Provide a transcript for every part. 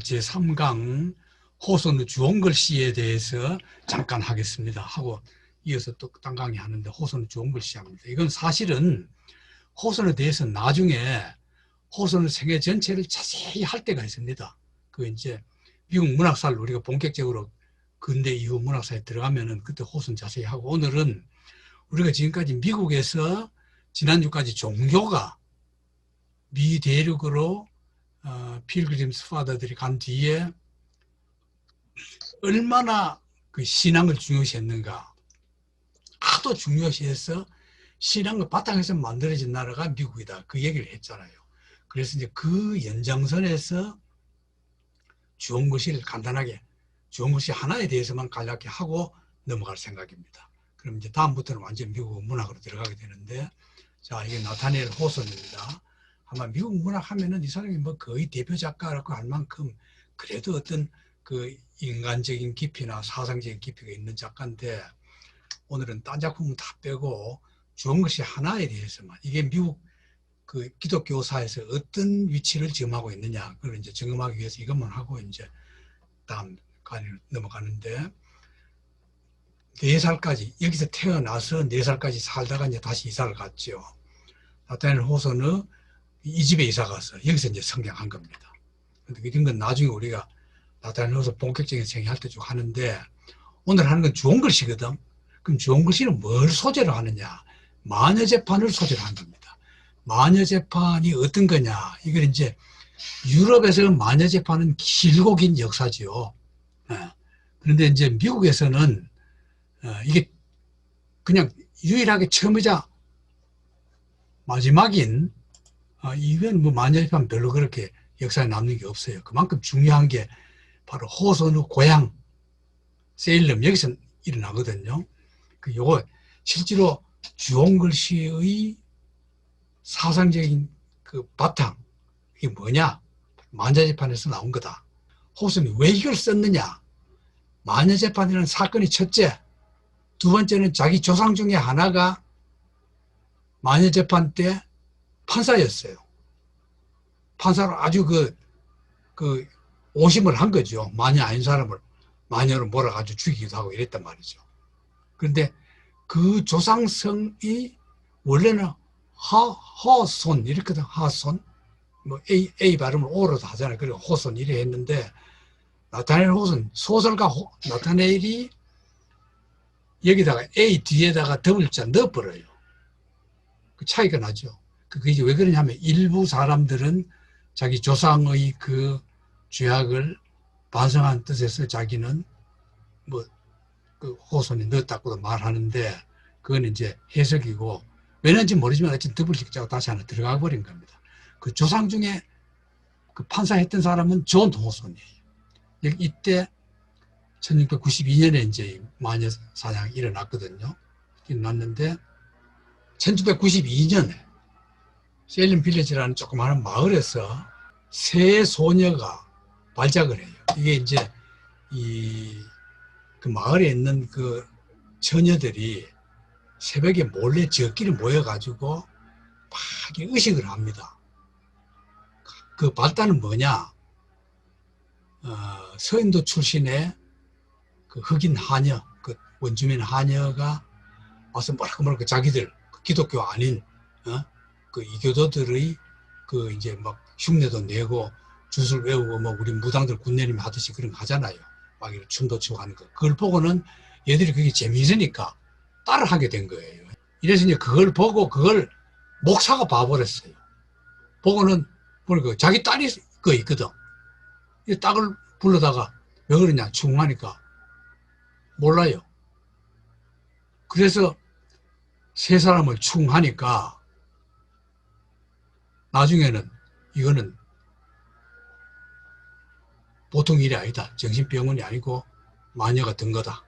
제3강 호선의 주홍글 씨에 대해서 잠깐 하겠습니다. 하고 이어서 또 딴 강의 하는데 호선의 주홍글 씨 합니다. 이건 사실은 호선에 대해서 나중에 호선의 생애 전체를 자세히 할 때가 있습니다. 그 이제 미국 문학사를 우리가 본격적으로 근대 이후 문학사에 들어가면은 그때 호선 자세히 하고, 오늘은 우리가 지금까지 미국에서 지난주까지 종교가 미 대륙으로 필그림스 파더들이 간 뒤에 얼마나 그 신앙을 중요시했는가, 하도 중요시해서 신앙을 바탕에서 만들어진 나라가 미국이다, 그 얘기를 했잖아요. 그래서 이제 그 연장선에서 주홍글씨를 간단하게, 주홍글씨 하나에 대해서만 간략히 하고 넘어갈 생각입니다. 그럼 이제 다음부터는 완전 미국 문학으로 들어가게 되는데, 자, 이게 나타넬 호선입니다. 아마 미국 문학 하면은 이 사람이 뭐 거의 대표 작가라고 할 만큼 그래도 어떤 그 인간적인 깊이나 사상적인 깊이가 있는 작가인데, 오늘은 딴 작품은 다 빼고 주홍글씨 하나에 대해서만, 이게 미국 그 기독교사에서 어떤 위치를 점하고 있느냐, 그걸 이제 점검하기 위해서 이것만 하고 이제 다음 강의로 넘어가는데, 4살까지, 여기서 태어나서 4살까지 살다가 이제 다시 이사를 갔죠. 나타넬 호선의 이 집에 이사 가서 여기서 이제 성장한 겁니다. 근데 이런 건 나중에 우리가 나타넬 호선 본격적인 생애할 때 쭉 하는데, 오늘 하는 건 주홍글씨거든. 그럼 주홍글씨는 뭘 소재로 하느냐? 마녀재판을 소재로 한 겁니다. 마녀재판이 어떤 거냐? 이걸 이제 유럽에서 마녀재판은 길고 긴 역사지요. 그런데 이제 미국에서는 이게 그냥 유일하게 처음이자 마지막인, 이건 뭐 마녀재판 별로 그렇게 역사에 남는 게 없어요. 그만큼 중요한 게 바로 호선의 고향 세일럼, 여기서 일어나거든요. 요거 실제로 주홍글씨의 사상적인 그 바탕, 이게 뭐냐? 마녀재판에서 나온 거다. 호선이 왜 이걸 썼느냐? 마녀재판이라는 사건이 첫째, 두 번째는 자기 조상 중에 하나가 마녀재판 때 판사였어요. 판사로 아주 그 오심을 한 거죠. 마녀 아닌 사람을 마녀로 몰아가지고 죽이기도 하고 이랬단 말이죠. 그런데 그 조상성이 원래는 하손 이렇거든. 하손, 뭐 A 발음을 O로도 하잖아요. 그리고 호손 이래 했는데, 나타넬 호손, 소설가 나타넬이 여기다가 A 뒤에다가 더블자 넣어버려요. 그 차이가 나죠. 그게 이제 왜 그러냐면, 일부 사람들은 자기 조상의 그 죄악을 반성한 뜻에서 자기는 뭐 그 호손이 넣었다고도 말하는데, 그건 이제 해석이고, 왜는지 모르지만 어쨌든 더블직자가 다시 하나 들어가 버린 겁니다. 그 조상 중에 그 판사했던 사람은 존 호손이에요. 이때 1692년에 이제 마녀 사냥이 일어났거든요. 일어났는데 1992년에 세일럼 빌리지라는 조그마한 마을에서 세 소녀가 발작을 해요. 이게 이제 그 마을에 있는 그 처녀들이 새벽에 몰래 저끼리 모여가지고 막 의식을 합니다. 그 발단은 뭐냐? 서인도 출신의 그 흑인 하녀, 그 원주민 하녀가 와서 뭐라고 자기들 그 기독교 아닌 그 이교도들의 그 이제 막 흉내도 내고 주술 외우고 뭐 우리 무당들 군내림 하듯이 그런 거 하잖아요. 막 이렇게 춤도 추고 하는 거. 그걸 보고는 얘들이 그게 재미있으니까 따라 하게 된 거예요. 이래서 이제 그걸 보고 그걸 목사가 봐버렸어요. 보고는 보니까 자기 딸이 그 있거든. 이 딸을 불러다가 왜 그러냐? 충하니까 몰라요. 그래서 세 사람을 충하니까 나중에는 이거는 보통 일이 아니다. 정신병원이 아니고 마녀가 든 거다.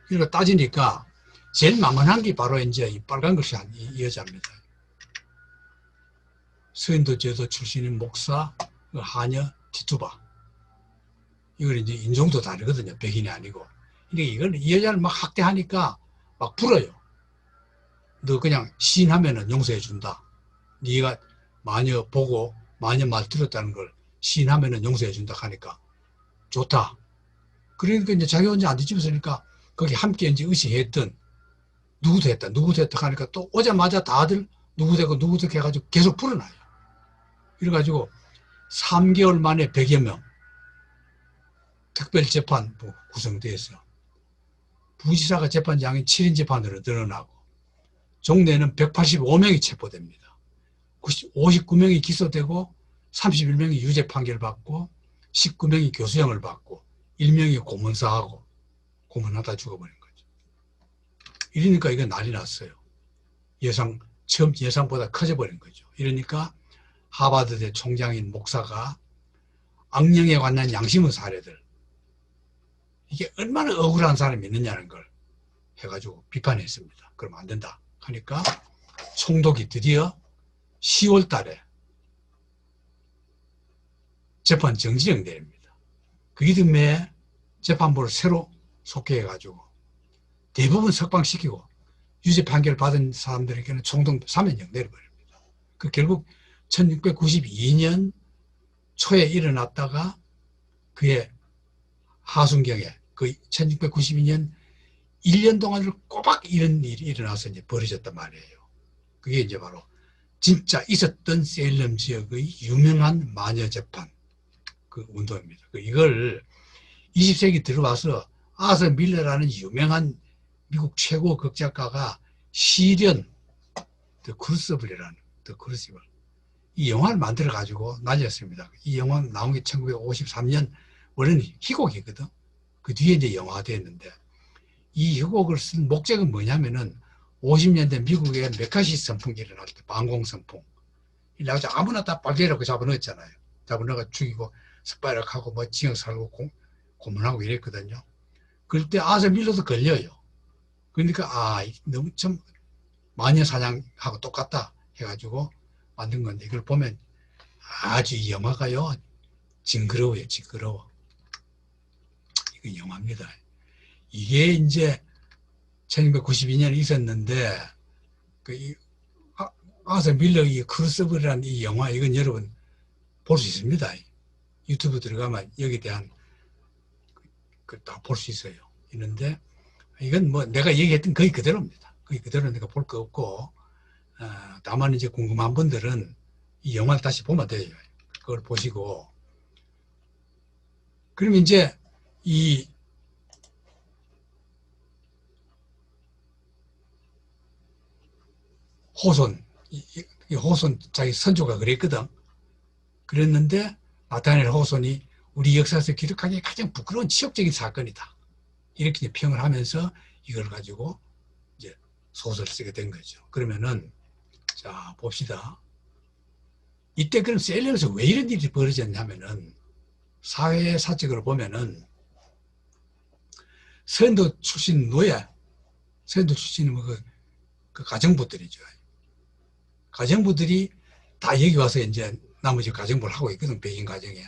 그러니까 따지니까 제일 만만한 게 바로 이제 이 빨간 글씨 한 이 여자입니다. 서인도 제도 출신인 목사, 하녀 티투바. 이걸 이제 인종도 다르거든요. 백인이 아니고. 그러니까 이걸 이 여자를 막 학대하니까 막 불어요. 너 그냥 시인하면은 용서해 준다. 네가 마녀 보고 마녀 말 들었다는 걸 시인하면은 용서해 준다 하니까 좋다. 그러니까 이제 자기 혼자 안 뒤집었으니까 거기 함께 이제 의식했던 누구도 했다 하니까 또 오자마자 다들 누구 되고 해가지고 계속 풀어놔요. 이래가지고 3개월 만에 100여 명 특별재판부 구성되어서 부지사가 재판장이 7인 재판으로 늘어나고 종래는 185명이 체포됩니다. 59명이 기소되고 31명이 유죄 판결 받고 19명이 교수형을 받고 1명이 고문사하고 고문하다 죽어버린 거죠. 이러니까 이거 난리 났어요. 처음 예상보다 커져버린 거죠. 이러니까 하버드대 총장인 목사가 악령에 관한 양심의 사례들, 이게 얼마나 억울한 사람이 있느냐는 걸 해가지고 비판했습니다. 그러면 안 된다 하니까 총독이 드디어 10월 달에 재판 정지령 내립니다. 그 이듬해 재판부를 새로 속개해가지고 대부분 석방시키고 유죄 판결 받은 사람들에게는 총독 사면령 내려버립니다. 그 결국 1692년 초에 일어났다가 그의 하순경에 그 1692년 1년 동안을 꼬박 이런 일이 일어나서 이제 벌어졌단 말이에요. 그게 이제 바로 진짜 있었던 세일럼 지역의 유명한 마녀 재판 그 운동입니다. 이걸 20세기 들어와서 아서 밀러라는 유명한 미국 최고 극작가가 시련 더 크루시블이라는 이 영화를 만들어 가지고 날렸습니다. 이 영화 나온 게 1953년 원래는 희곡이거든. 그 뒤에 이제 영화됐는데 이 희곡을 쓴 목적은 뭐냐면은 50년대 미국의 메카시 선풍이 일어날 때 반공 선풍 이래가지고 아무나 다 빨개라고 잡아넣었잖아요. 잡아넣어가 죽이고 스파이락하고 뭐 징역 살고 고문하고 이랬거든요. 그럴 때 아서 밀러도 걸려요. 그러니까 너무 좀 마녀 사냥하고 똑같다 해가지고 만든 건데 이걸 보면 아주 이 영화가요 징그러워요. 징그러워. 이건 영화입니다. 이게 이제 1992년에 있었는데 아서 밀러의 크루시블이라는 이 영화 이건 여러분 볼 수 있습니다. 유튜브 들어가면 여기에 대한 다 볼 수 있어요. 있는데 이건 뭐 내가 얘기했던 거의 그대로입니다. 거의 그대로 내가 볼 거 없고 다만 이제 궁금한 분들은 이 영화를 다시 보면 돼요. 그걸 보시고 그러면 이제 이 호손 자기 선조가 그랬거든. 그랬는데 나타낼 호손이 우리 역사에서 기록하기에 가장 부끄러운 치욕적인 사건이다. 이렇게 평을 하면서 이걸 가지고 이제 소설을 쓰게 된 거죠. 그러면은 자 봅시다. 이때 그럼 세일럼에서 왜 이런 일이 벌어졌냐면은 사회 사적으로 보면은 서현도 출신 노예, 서현도 출신은 그 가정부들이죠. 가정부들이 다 여기 와서 이제 나머지 가정부를 하고 있거든, 백인 가정에.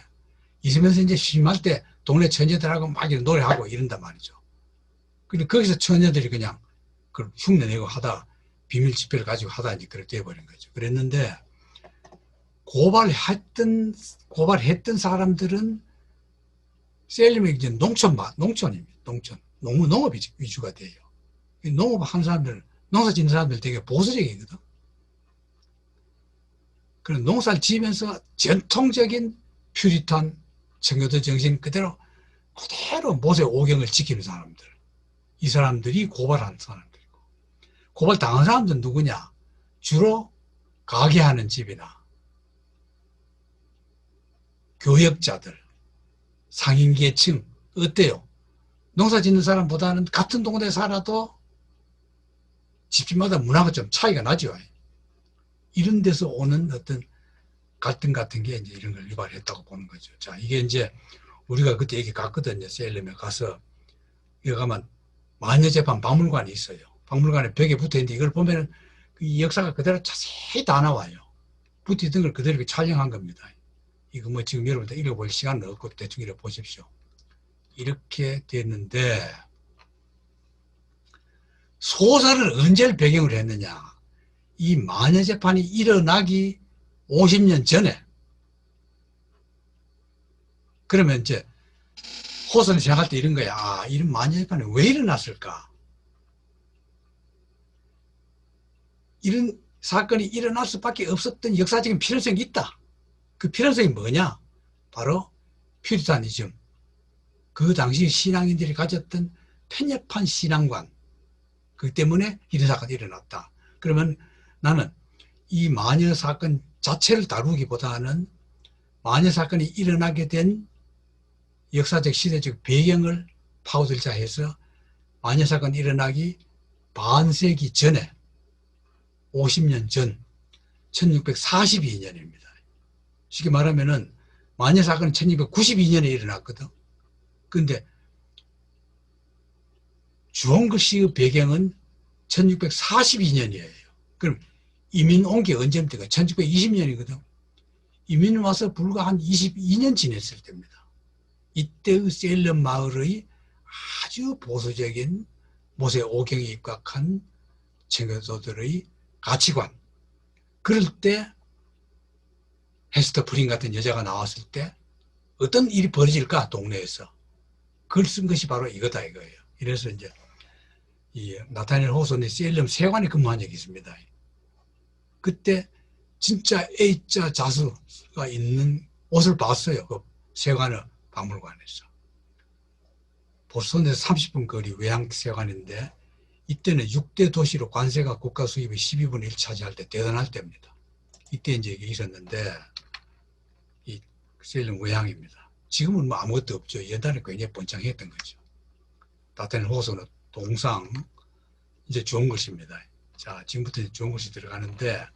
있으면서 이제 심할 때 동네 처녀들하고 막 노래하고 이런단 말이죠. 근데 거기서 처녀들이 그냥 그걸 흉내내고 하다 비밀 지표를 가지고 하다 이제 그렇게 돼버린 거죠. 그랬는데 고발했던 사람들은 세일럼이 이제 농촌입니다. 농업이 위주가 돼요. 농업한 사람들, 농사 짓는 사람들 되게 보수적이거든. 그런 농사를 지으면서 전통적인 퓨리탄 청교도 정신 그대로 모세 오경을 지키는 사람들. 이 사람들이 고발한 사람들이고. 고발 당한 사람들은 누구냐? 주로 가게 하는 집이나 교역자들, 상인계층 어때요? 농사 짓는 사람보다는 같은 동네에 살아도 집집마다 문화가 좀 차이가 나죠. 이런 데서 오는 어떤 갈등 같은 게 이제 이런 걸 유발했다고 보는 거죠. 자, 이게 이제 우리가 그때 얘기 갔거든요. 세일럼에 가서 여기 가면 마녀재판 박물관이 있어요. 박물관에 벽에 붙어 있는데 이걸 보면은 이 역사가 그대로 자세히 다 나와요. 붙어 있던 걸 그대로 이렇게 촬영한 겁니다. 이거 뭐 지금 여러분들 읽어볼 시간은 없고 대충 읽어보십시오. 이렇게 됐는데 소설을 언제 배경으로 했느냐. 이 마녀재판이 일어나기 50년 전에 그러면 이제 호선이 생각할 때 이런 거야. 아, 이런 마녀 재판이 왜 일어났을까? 이런 사건이 일어날 수밖에 없었던 역사적인 필요성이 있다. 그 필요성이 뭐냐? 바로 퓨리타니즘. 그 당시 신앙인들이 가졌던 편협한 신앙관. 그 때문에 이런 사건이 일어났다. 그러면 나는 이 마녀 사건 자체를 다루기보다는 마녀 사건이 일어나게 된 역사적 시대적 배경을 파고들자 해서 마녀 사건이 일어나기 반세기 전에 50년 전 1642년입니다. 쉽게 말하면은 마녀 사건은 1692년에 일어났거든. 그런데 주홍글씨의 배경은 1642년이에요. 그럼 이민 온 게 언제입니까? 1920년이거든. 이민 와서 불과 한 22년 지냈을 때입니다. 이때의 세일럼 마을의 아주 보수적인 모세 오경에 입각한 청교도들의 가치관. 그럴 때 헤스터 프린 같은 여자가 나왔을 때 어떤 일이 벌어질까 동네에서. 그걸 쓴 것이 바로 이거다 이거예요. 이래서 이제 이 나타넬 호손이 세일럼 세관에 근무한 적이 있습니다. 그때 진짜 A자 자수가 있는 옷을 봤어요. 그 세관의 박물관에서. 보스턴에서 30분 거리 외향세관인데 이때는 6대 도시로 관세가 국가 수입의 12분의 1 차지할 때 대단할 때입니다. 이때 이제 이게 있었는데 이 세일럼 외향입니다. 지금은 뭐 아무것도 없죠. 옛날에 굉장히 번창했던 거죠. 나타넬 호손은 동상 이제 좋은 것입니다. 자, 지금부터 이제 좋은 것이 들어가는데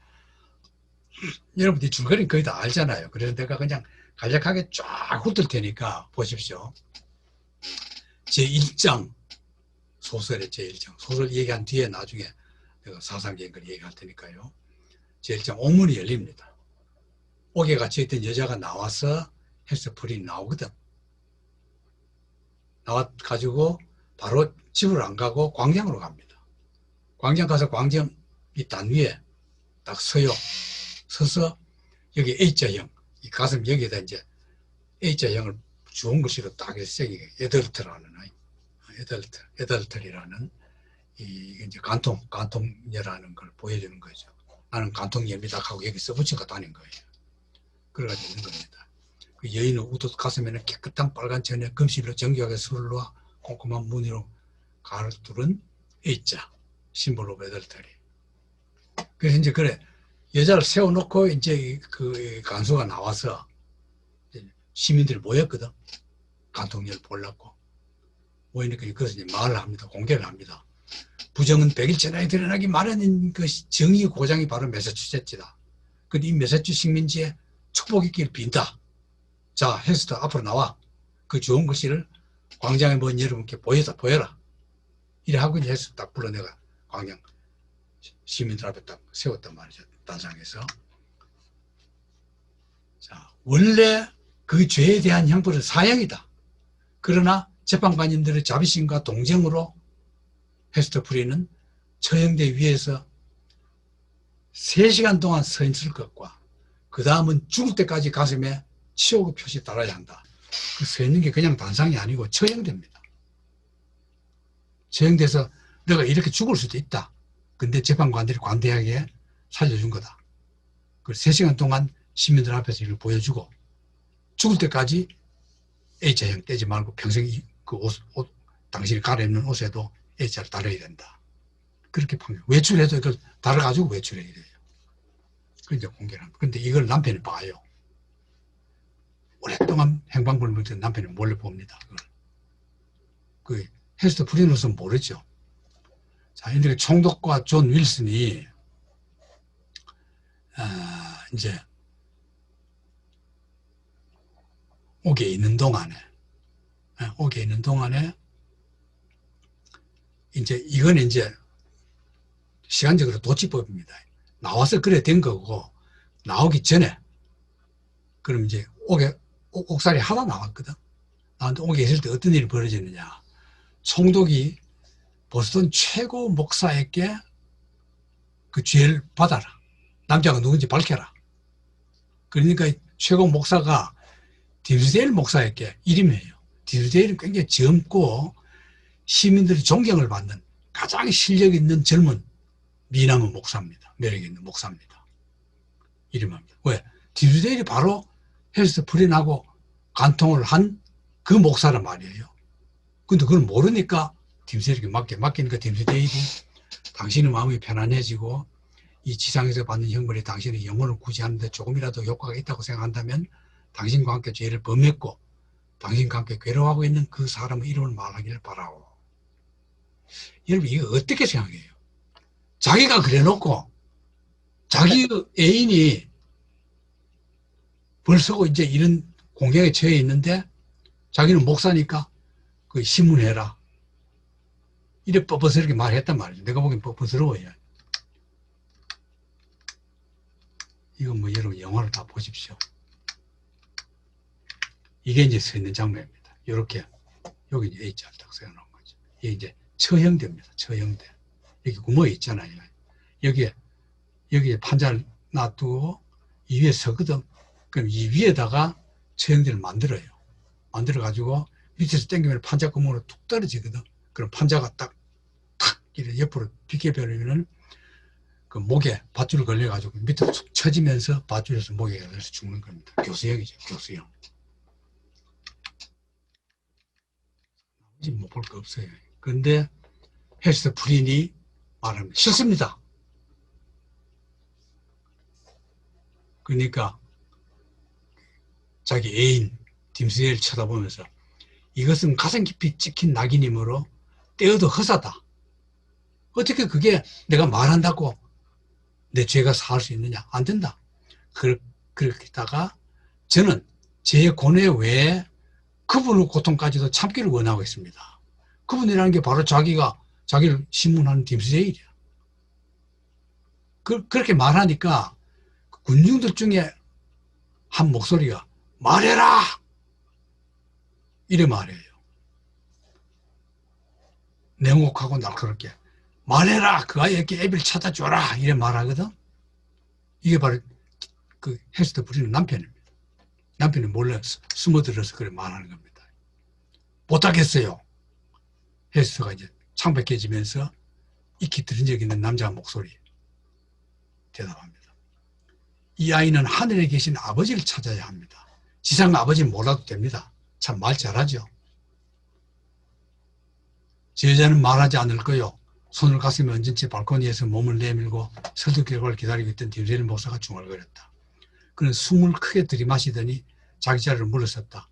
여러분들이 줄거리는 거의 다 알잖아요. 그래서 내가 그냥 간략하게 쫙 훑을 테니까 보십시오. 제1장 소설의 제1장 소설 얘기한 뒤에 나중에 내가 사상적인 걸 얘기할 테니까요. 제1장 옥문이 열립니다. 옥에 갇혀있던 여자가 나와서 헬스풀이 나오거든. 나와가지고 바로 집을 안 가고 광장으로 갑니다. 광장 가서 광장 이 단 위에 딱 서요. 서서 여기 A자형, 이 가슴 여기에다 이제 A자형을 주운 글씨로 딱 해서 에덜트라는 에덜트리라는 이 이제 간통녀라는 걸 보여주는 거죠. 나는 간통녀입니다 하고 여기 써붙여가 다닌 거예요. 그래가지고 있는 겁니다. 그 여인은 우도 가슴에는 깨끗한 빨간 천에 금실로 정교하게 술을 놓아 꼼꼼한 무늬로 가를 뚫은 A자 심볼 오브 에덜트리. 그래서 이제 그래 여자를 세워놓고 이제 그 간수가 나와서 시민들이 모였거든. 간통녀를 보려고. 모이니까 그것을 이제 말을 합니다. 공개를 합니다. 부정은 100일째 드러나기 마련인 그 정의의 고장이 바로 매사추세츠다. 근데 이 매사추 식민지에 축복 있기를 빈다. 자, 헤스터 앞으로 나와. 그 좋은 글씨를 광장에 먼 여러분께 보여라. 이래 하고 이제 헤스터 딱 불러내가 광장 시민들 앞에 딱 세웠단 말이죠. 단상에서. 자, 원래 그 죄에 대한 형벌은 사형이다. 그러나 재판관님들의 자비심과 동정으로 헤스터 프리는 처형대 위에서 3시간 동안 서 있을 것과 그 다음은 죽을 때까지 가슴에 치욕의 표시 달아야 한다. 그 서 있는 게 그냥 단상이 아니고 처형됩니다. 처형돼서 너가 이렇게 죽을 수도 있다. 근데 재판관들이 관대하게 살려준 거다. 그 3시간 동안 시민들 앞에서 이걸 보여주고 죽을 때까지 A자형 떼지 말고 평생 그 옷, 당신이 갈아입는 옷에도 A자를 달아야 된다. 그렇게 판결. 외출해도 이걸 달아가지고 외출해야 돼요. 그 이제 공개를 합니다. 근데 이걸 남편이 봐요. 오랫동안 행방불명된 남편이 몰래 봅니다. 그 헤스터 프리노스는 모르죠. 자, 이렇게 총독과 존 윌슨이 이제 옥에 있는 동안에 이제 이건 이제 시간적으로 도치법입니다. 나와서 그래 된 거고 나오기 전에 그럼 이제 옥살이 하나 나왔거든. 나한테 옥에 있을 때 어떤 일이 벌어졌느냐. 총독이 보스턴 최고 목사에게 그 죄를 받아라. 남자가 누군지 밝혀라. 그러니까 최고 목사가 디스데일 목사에게 이름이에요. 디스데일은 굉장히 젊고 시민들이 존경을 받는 가장 실력 있는 젊은 미남의 목사입니다. 매력 있는 목사입니다. 이름합니다. 왜? 디스데일이 바로 헬스터 프린하고 간통을 한 그 목사란 말이에요. 근데 그걸 모르니까 디스데일에게 맡기니까 디스데일이 당신의 마음이 편안해지고 이 지상에서 받는 형벌이 당신의 영혼을 구제하는데 조금이라도 효과가 있다고 생각한다면 당신과 함께 죄를 범했고 당신과 함께 괴로워하고 있는 그 사람의 이름을 말하기를 바라오. 여러분 이거 어떻게 생각해요? 자기가 그래놓고 자기 애인이 벌써 이제 이런 공경에 처해 있는데 자기는 목사니까 그 신문해라. 이래 뻔뻔스럽게 말했단 말이죠. 내가 보기엔 뻔뻔스러워요. 이거 뭐 여러분 영화를 다 보십시오. 이게 이제 서 있는 장면입니다. 이렇게 여기 이제 H자 딱 세워놓은 거죠. 이게 이제 처형대입니다. 처형대. 여기 구멍이 있잖아요. 여기에 판자를 놔두고 이 위에 서거든. 그럼 이 위에다가 처형대를 만들어요. 만들어가지고 밑에서 당기면 판자 구멍으로 툭 떨어지거든. 그럼 판자가 탁 이렇게 옆으로 비켜버리면은 그 목에 밧줄 걸려가지고 밑으로 툭 쳐지면서 밧줄에서 목에 걸려서 죽는 겁니다. 교수형이죠. 교수형. 나머지 뭐 볼 거 없어요. 그런데 헬스터 프린이 말합니다. 싫습니다. 그러니까 자기 애인 딤스를 쳐다보면서 이것은 가슴 깊이 찍힌 낙인이므로 떼어도 허사다. 어떻게 그게 내가 말한다고 내 죄가 사할 수 있느냐? 안 된다. 그렇게다가 저는 제 고뇌 외에 그분의 고통까지도 참기를 원하고 있습니다. 그분이라는 게 바로 자기를 신문하는 딤스제일이야. 그렇게 말하니까 군중들 중에 한 목소리가 말해라! 이래 말해요. 냉혹하고 날카롭게 말해라! 그 아이에게 애비를 찾아줘라! 이래 말하거든. 이게 바로 그 헬스터 부리는 남편입니다. 남편이 몰래 숨어들어서 그래 말하는 겁니다. 못하겠어요. 헬스터가 이제 창백해지면서 익히 들은 적 있는 남자 목소리 대답합니다. 이 아이는 하늘에 계신 아버지를 찾아야 합니다. 지상 아버지는 몰라도 됩니다. 참 말 잘하죠. 제 여자는 말하지 않을 거요. 손을 가슴에 얹은 채 발코니에서 몸을 내밀고 설득 결과를 기다리고 있던 디레일 목사가 중얼거렸다. 그는 숨을 크게 들이마시더니 자기 자리를 물러섰다.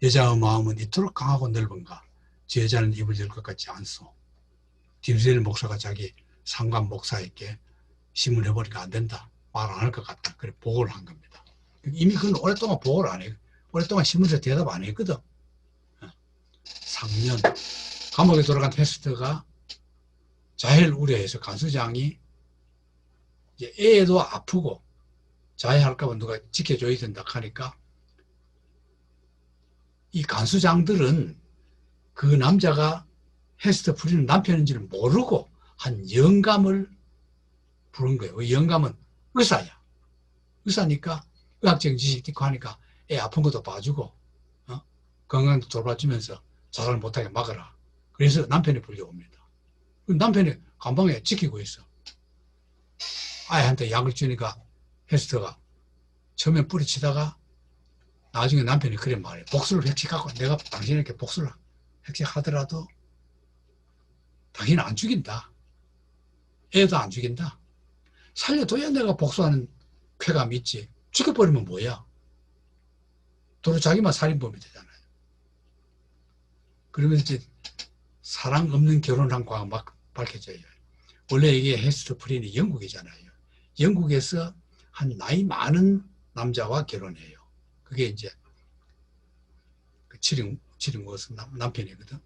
여자의 마음은 이토록 강하고 넓은가. 제 여자는 입을 열 것 같지 않소. 디레일 목사가 자기 상관 목사에게 신문해버리니까 안 된다. 말 안 할 것 같다. 그래 보고를 한 겁니다. 이미 그건 오랫동안 보고를 안 해요. 오랫동안 신문에서 대답 안 했거든. 3년 감옥에 돌아간 헬스터가 자해를 우려해서 간수장이 이제 애도 아프고 자해할까봐 누가 지켜줘야 된다 하니까 이 간수장들은 그 남자가 헬스터 부리는 남편인지를 모르고 한 영감을 부른 거예요. 그 영감은 의사야. 의사니까 의학적인 지식도 있고 하니까 애 아픈 것도 봐주고 건강도 돌봐주면서 자살 못하게 막아라. 그래서 남편이 불려옵니다. 남편이 감방에 지키고 있어. 아이한테 약을 주니까 헬스터가 처음엔 뿌리치다가 나중에 남편이 그래 말해. 복수를 획책하고 내가 당신에게 복수를 획책하더라도 당신은 안 죽인다. 애도 안 죽인다. 살려둬야 내가 복수하는 쾌감이 있지. 죽여버리면 뭐야. 도로 자기만 살인범이 되잖아요. 그러면 이제 사랑 없는 결혼한 과가 막 밝혀져요. 원래 이게 헬스터 프린이 영국이잖아요. 영국에서 한 나이 많은 남자와 결혼해요. 그게 이제 그 치링워스 남편이거든.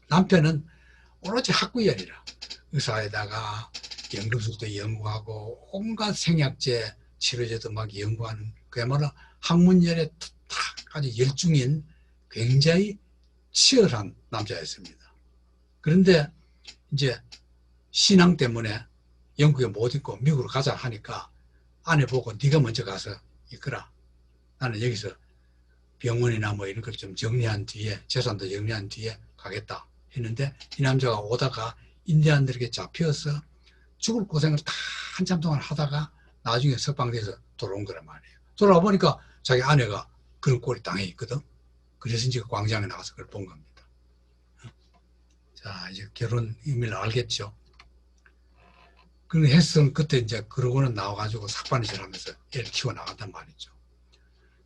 남편은 오로지 학구열이라 의사에다가 연금술도 연구하고 온갖 생약제 치료제도 막 연구하는 그야말로 학문열에 아주 열중인 굉장히 치열한 남자였습니다. 그런데 이제 신앙 때문에 영국에 못 있고 미국으로 가자 하니까 아내 보고 네가 먼저 가서 있거라. 나는 여기서 병원이나 뭐 이런 걸 좀 정리한 뒤에, 재산도 정리한 뒤에 가겠다 했는데, 이 남자가 오다가 인디안들에게 잡혀서 죽을 고생을 다 한참 동안 하다가 나중에 석방돼서 돌아온 거란 말이에요. 돌아와 보니까 자기 아내가 그런 꼴이 당해 있거든. 그래서 이제 광장에 나가서 그걸 본 겁니다. 자, 이제 결혼 의미를 알겠죠. 그런 헬스는 그때 이제 그러고는 나와가지고 삭바느질 하면서 애를 키워 나간단 말이죠.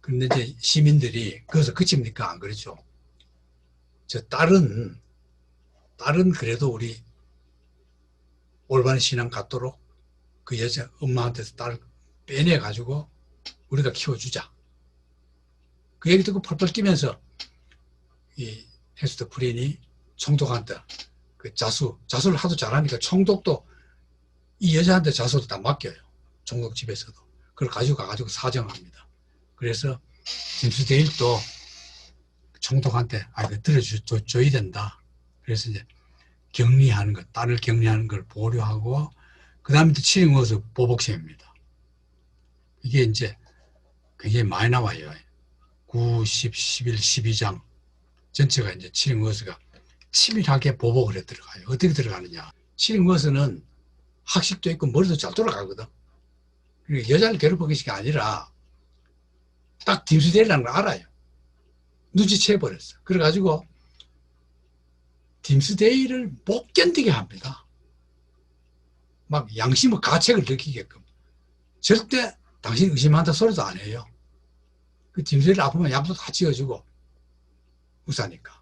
그런데 이제 시민들이 거기서 그칩니까? 안 그렇죠. 저 딸은 그래도 우리 올바른 신앙 갖도록 그 여자 엄마한테서 딸을 빼내가지고 우리가 키워주자. 그 얘기 듣고 펄펄 뛰면서 이 헤스터 프린이 총독한테 그 자수를 하도 잘하니까 총독도 이 여자한테 자수도 다 맡겨요. 총독 집에서도. 그걸 가지고 가가지고 사정합니다. 그래서 짐스 데일도 총독한테 들어줘야 된다. 그래서 이제 격리하는 것, 딸을 격리하는 걸 보류하고, 그 다음에 또 치링워스 보복심입니다. 이게 이제 굉장히 많이 나와요. 9, 10, 11, 12장 전체가 이제 치링워스가 치밀하게 보복을 해 들어가요. 어떻게 들어가느냐. 치링워스는 학식도 있고 머리도 잘 돌아가거든. 그러니까 여자를 괴롭히는 것이 아니라 딱 딤스데일이라는 걸 알아요. 눈치채버렸어. 그래가지고 딤스데일을 못 견디게 합니다. 막 양심의 가책을 느끼게끔. 절대 당신 의심한다 소리도 안 해요. 그 딤스데일 아프면 약도 다 지어주고 의사니까.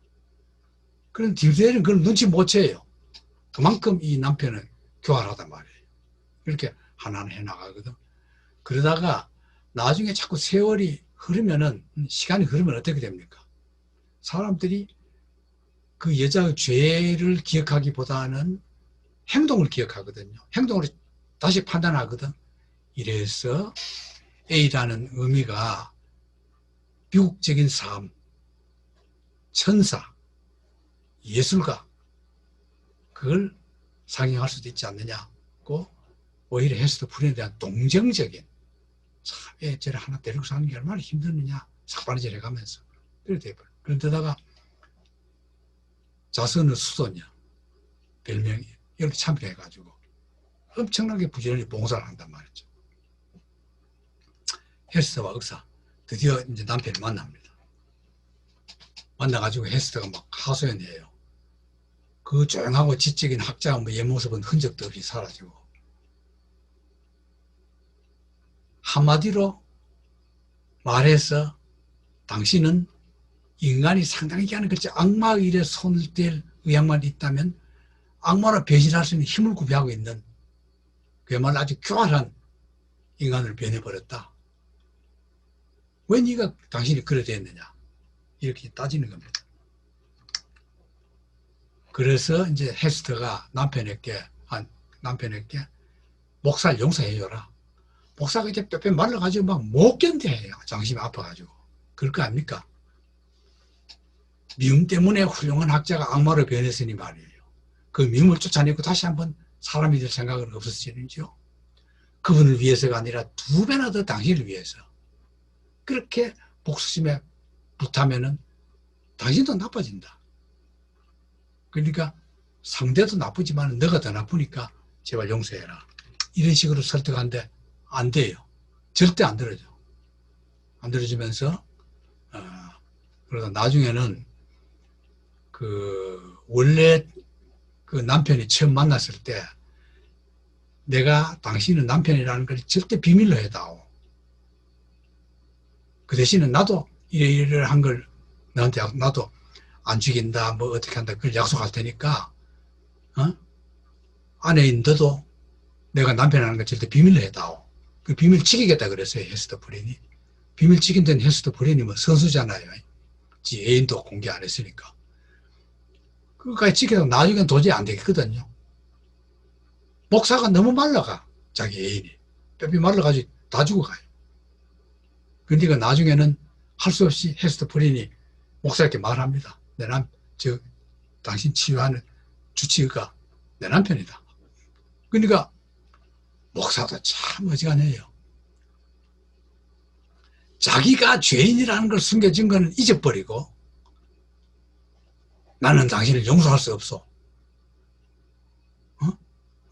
그런 딤스데일은 그걸 눈치 못 채요. 그만큼 이 남편은 교활하단 말이에요. 이렇게 하나하나 해나가거든. 그러다가 나중에 자꾸 세월이 흐르면은, 시간이 흐르면 어떻게 됩니까? 사람들이 그 여자의 죄를 기억하기보다는 행동을 기억하거든요. 행동으로 다시 판단하거든. 이래서 A라는 의미가 비극적인 삶, 천사, 예술가, 그걸 상징할 수도 있지 않느냐고, 오히려 헤스터 프린에 대한 동정적인, 참, 쟤를 하나 데리고 사는 게 얼마나 힘드느냐, 삭바느질 해가면서. 그렇게 돼버려. 그런데다가 자선의 수도냐, 별명이, 이렇게 참여해가지고 엄청나게 부지런히 봉사를 한단 말이죠. 헤스터와 의사, 드디어 이제 남편을 만납니다. 만나가지고 헤스터가 막 하소연해요. 그 조용하고 지적인 학자의 뭐 옛모습은 흔적도 없이 사라지고, 한마디로 말해서 당신은 인간이 상당히 하는 그렇지 악마의 일에 손을 댈 의향만 있다면 악마로 배신할 수 있는 힘을 구비하고 있는, 그야말로 아주 교활한 인간을 변해버렸다. 왜 네가 당신이 그래 됐느냐, 이렇게 따지는 겁니다. 그래서 이제 헤스터가 남편에게 목사를 용서해줘라. 목사가 이제 뼈뼈 말라가지고 막 못 견뎌해요. 장심이 아파가지고. 그럴 거 아닙니까? 미움 때문에 훌륭한 학자가 악마로 변했으니 말이에요. 그 미움을 쫓아내고 다시 한번 사람이 될 생각은 없었지는지요. 그분을 위해서가 아니라 2배나 더 당신을 위해서. 그렇게 복수심에 붙으면은 당신도 나빠진다. 그러니까 상대도 나쁘지만 너가 더 나쁘니까 제발 용서해라. 이런 식으로 설득하는데 안 돼요. 절대 안 들어줘. 안 들어주면서 그러다 나중에는 원래 그 남편이 처음 만났을 때 내가 당신은 남편이라는 걸 절대 비밀로 해다오. 그 대신에 나도 이러한 걸 너한테 나도 안 죽인다, 뭐 어떻게 한다, 그걸 약속할 테니까, 아내인 너도 내가 남편이라는 걸 절대 비밀로 해다오. 그 비밀 지키겠다 그랬어요, 헤스터 프린이. 비밀 지킨 데는 헤스터 프린이 뭐 선수잖아요. 지 애인도 공개 안 했으니까. 그거까지 지켜도 나중엔 도저히 안 되겠거든요. 목사가 너무 말라가, 자기 애인이. 뼈뼈 말라가지고 다 죽어가요. 그러니까 나중에는 할 수 없이 헤스터 프린이 목사에게 말합니다. 당신 치유하는 주치의가 내 남편이다. 그러니까 목사도 참 어지간해요. 자기가 죄인이라는 걸 숨겨진 건 잊어버리고 나는 당신을 용서할 수 없어.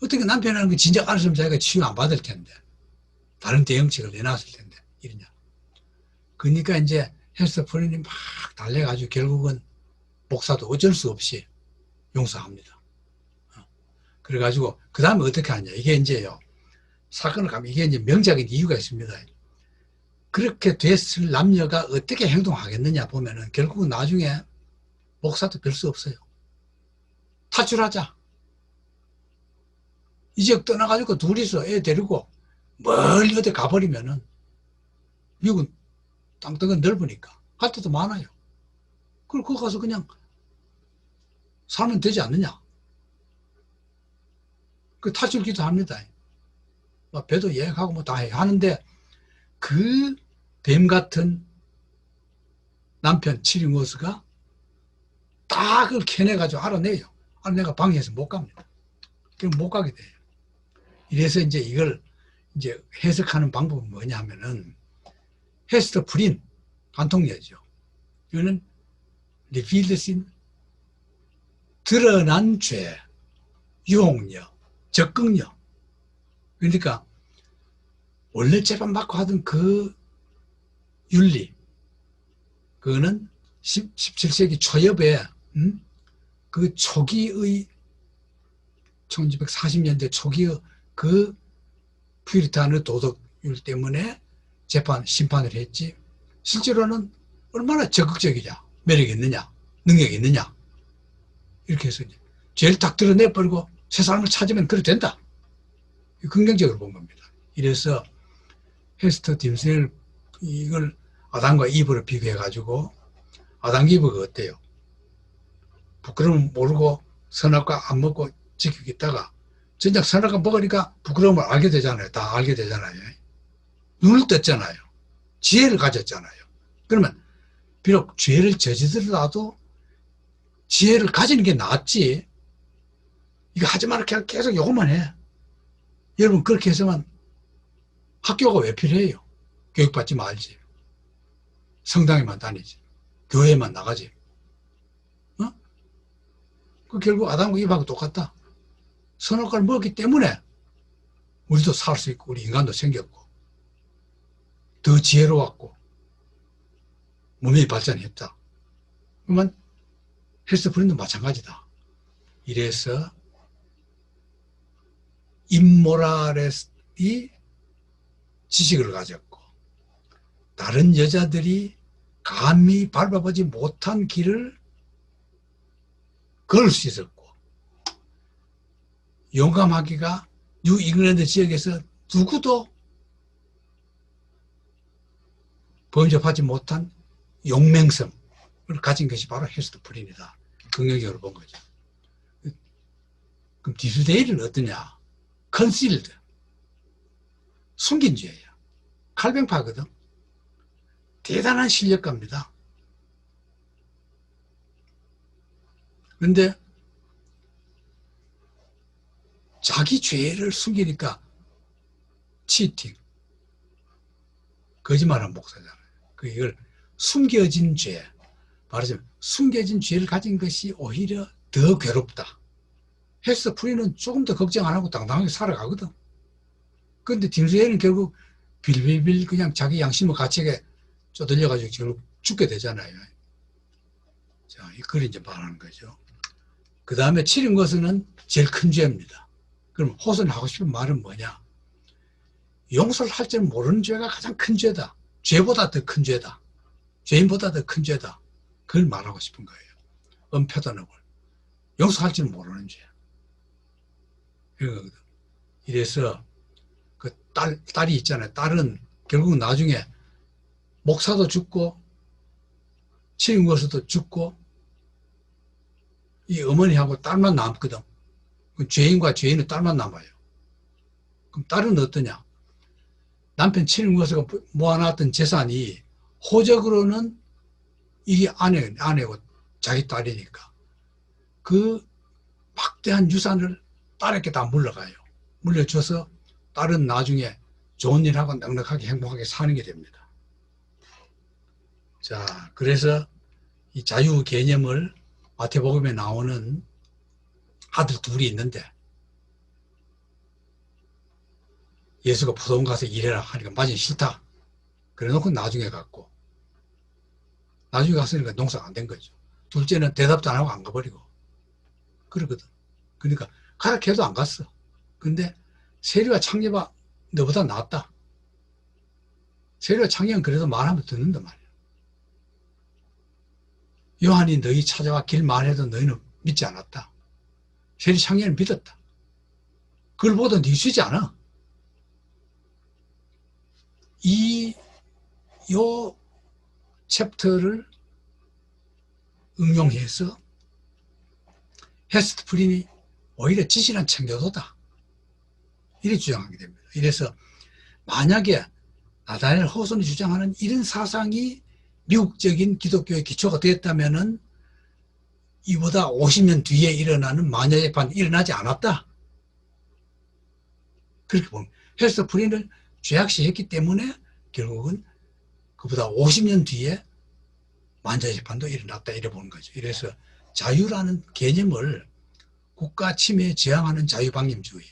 어떻게 남편이라는 건 진작 알았으면 자기가 치유 안 받을 텐데. 다른 대응책을 내놨을 텐데. 이러냐. 그러니까 이제 헬스터 프린이 막 달래가지고 결국은 목사도 어쩔 수 없이 용서합니다. 그래가지고 그 다음에 어떻게 하냐. 이게 이제요. 사건을 가면 이게 이제 명작인 이유가 있습니다. 그렇게 됐을 남녀가 어떻게 행동하겠느냐 보면은 결국은 나중에 목사도 별 수 없어요. 타출하자. 이 지역 떠나가지고 둘이서 애 데리고 멀리 어디 가버리면은 미국은 땅덩은 넓으니까 갈 데도 많아요. 그럼 거기 가서 그냥 살면 되지 않느냐. 그 타출 기도합니다. 배도 예약하고 뭐 다 하는데 그 뱀 같은 남편 치링워스가 딱 그걸 캐내가지고 알아내요. 알아내가 방해해서 못 갑니다. 그럼 못 가게 돼요. 이래서 이제 이걸 이제 해석하는 방법은 뭐냐 하면은 헬스터 프린 관통녀죠. 이거는 revealed sin, 드러난 죄, 유혹녀, 적극녀. 그러니까 원래 재판받고 하던 그 윤리, 그거는 17세기 초엽에 그 초기의 1940년대 초기의 그 퓨리탄의 도덕률 때문에 심판을 했지. 실제로는 얼마나 적극적이냐, 매력이 있느냐, 능력이 있느냐. 이렇게 해서 죄를 딱 드러내버리고 새 사람을 찾으면 그래 된다. 긍정적으로 본 겁니다. 이래서 헬스터 딤셀 이걸 아담과 이브를 비교해가지고 아담 이브가 어때요? 부끄러움을 모르고 선악과 안 먹고 지키고 있다가 진작 선악과 먹으니까 부끄러움을 알게 되잖아요. 다 알게 되잖아요. 눈을 떴잖아요. 지혜를 가졌잖아요. 그러면 비록 죄를 저지르더라도 지혜를 가지는 게 낫지. 이거 하지 마라 그냥 계속 요것만 해. 여러분 그렇게 해서만 학교가 왜 필요해요? 교육받지 말지. 성당에만 다니지. 교회에만 나가지. 그 결국 아담과 이브하고 똑같다. 선악과를 먹었기 때문에 우리도 살 수 있고 우리 인간도 생겼고 더 지혜로웠고 몸이 발전했다. 그러면 헬스 프린도 마찬가지다. 이래서 임모랄이 지식을 가졌고 다른 여자들이 감히 밟아보지 못한 길을 걸을 수 있었고 용감하기가 뉴 잉글랜드 지역에서 누구도 범접하지 못한 용맹성을 가진 것이 바로 헬스터 프린이다. 긍정적으로 본 거죠. 그럼 디스데일은 어떠냐? 컨실드. 숨긴 죄예요. 칼뱅파거든. 대단한 실력가입니다. 그런데 자기 죄를 숨기니까 치팅, 거짓말한 목사잖아요. 이걸 숨겨진 죄, 말하자면 숨겨진 죄를 가진 것이 오히려 더 괴롭다. 헬스 프리는 조금 더 걱정 안 하고 당당하게 살아가거든. 그런데 딤스웨이는 결국 빌빌빌 그냥 자기 양심의 가책에 쪼들려가지고 결국 죽게 되잖아요. 자, 이걸 이제 말하는 거죠. 그 다음에 치링워스는 제일 큰 죄입니다. 그럼 호선이 하고 싶은 말은 뭐냐? 용서를 할 줄 모르는 죄가 가장 큰 죄다. 죄보다 더 큰 죄다. 죄인보다 더 큰 죄다. 그걸 말하고 싶은 거예요. unpardonable. 용서할 줄 모르는 죄. 이래서 그 딸이 있잖아요. 딸은 결국 나중에 목사도 죽고 치링워스도 죽고 이 어머니하고 딸만 남거든. 죄인과 죄인은 딸만 남아요. 그럼 딸은 어떠냐? 남편 치링워스가 모아놨던 재산이 호적으로는 이게 아내고 자기 딸이니까 그 막대한 유산을 딸에게 다 물러가요. 물려줘서 딸은 나중에 좋은 일하고 넉넉하게 행복하게 사는 게 됩니다. 자, 그래서 이 자유 개념을 마태복음에 나오는 아들 둘이 있는데 예수가 포도원 가서 일해라 하니까 맞으니 싫다. 그래 놓고 나중에 갔고 나중에 갔으니까 농사가 안 된 거죠. 둘째는 대답도 안 하고 안 가버리고 그러거든. 그러니까 가라 해도 안 갔어. 근데 세리와 창녀가 너보다 낫다. 세리와 창녀는 그래도 말하면 듣는단 말이야. 요한이 너희 찾아와 길 말해도 너희는 믿지 않았다. 세리 창녀는 믿었다. 그걸 보다 네 주지 않아. 요 챕터를 응용해서 헤스트 프린이 오히려 지질한 청교도다. 이렇게 주장하게 됩니다. 이래서 만약에 나다니엘 호손이 주장하는 이런 사상이 미국적인 기독교의 기초가 되었다면은 이보다 50년 뒤에 일어나는 마녀재판이 일어나지 않았다. 그렇게 보면 헤스트 프린을 죄악시했기 때문에 결국은 그보다 50년 뒤에 만자재판도 일어났다 이래 보는 거죠. 이래서 자유라는 개념을 국가 침해에 저항하는 자유방임주의.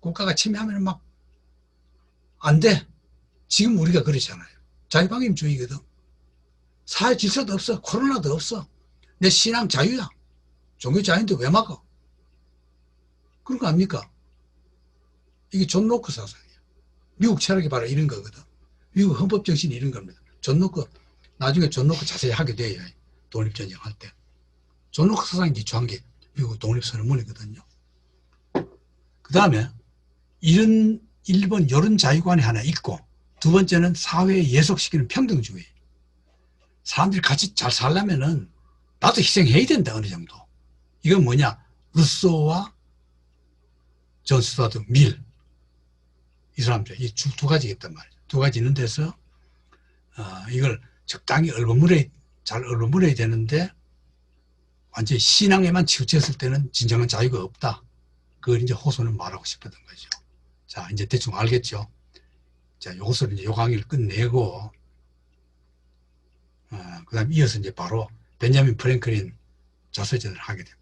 국가가 침해하면 막 안 돼. 지금 우리가 그러잖아요. 자유방임주의거든. 사회 질서도 없어. 코로나도 없어. 내 신앙 자유야. 종교 자유인데 왜 막아? 그런 거 아닙니까? 이게 존 로크 사상이야. 미국 철학이 바로 이런 거거든. 미국 헌법 정신이 이런 겁니다. 존 로크, 나중에 존 로크 자세히 하게 돼요. 독립전쟁 할 때. 존 로크 사상이 기초한 게 미국 독립선언문이거든요. 그 다음에 일본 이런 자유관이 하나 있고, 두 번째는 사회에 예속시키는 평등주의. 사람들이 같이 잘 살려면은 나도 희생해야 된다, 어느 정도. 이건 뭐냐? 루소와 존 스튜어트 밀. 이 사람들, 이 두 가지가 있단 말이에요. 두 가지 있는 데서, 이걸 적당히 잘 얼버무려야 되는데, 완전히 신앙에만 치우쳤을 때는 진정한 자유가 없다. 그걸 이제 호소는 말하고 싶었던 거죠. 자, 이제 대충 알겠죠? 자, 요것을 이제 요 강의를 끝내고, 그 다음 이어서 이제 바로 벤자민 프랭클린 자서전을 하게 됩니다.